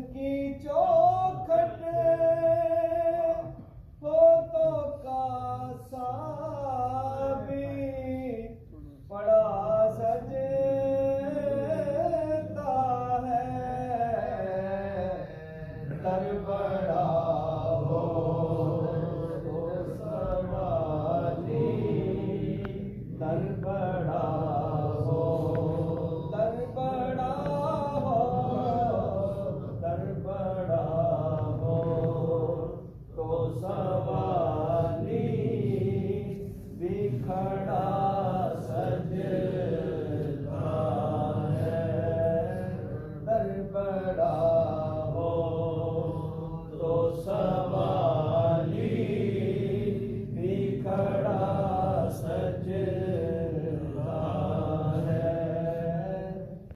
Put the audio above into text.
की चौखट हो तो कासा भी बड़ा सजता है। दर बड़ा हो तो समाधि, दर बड़ा हो, दर बड़ा हो, दर बड़ा हो तो सवाली भी खड़ा सजता है। दर बड़ा हो तो सवाली भी खड़ा सजता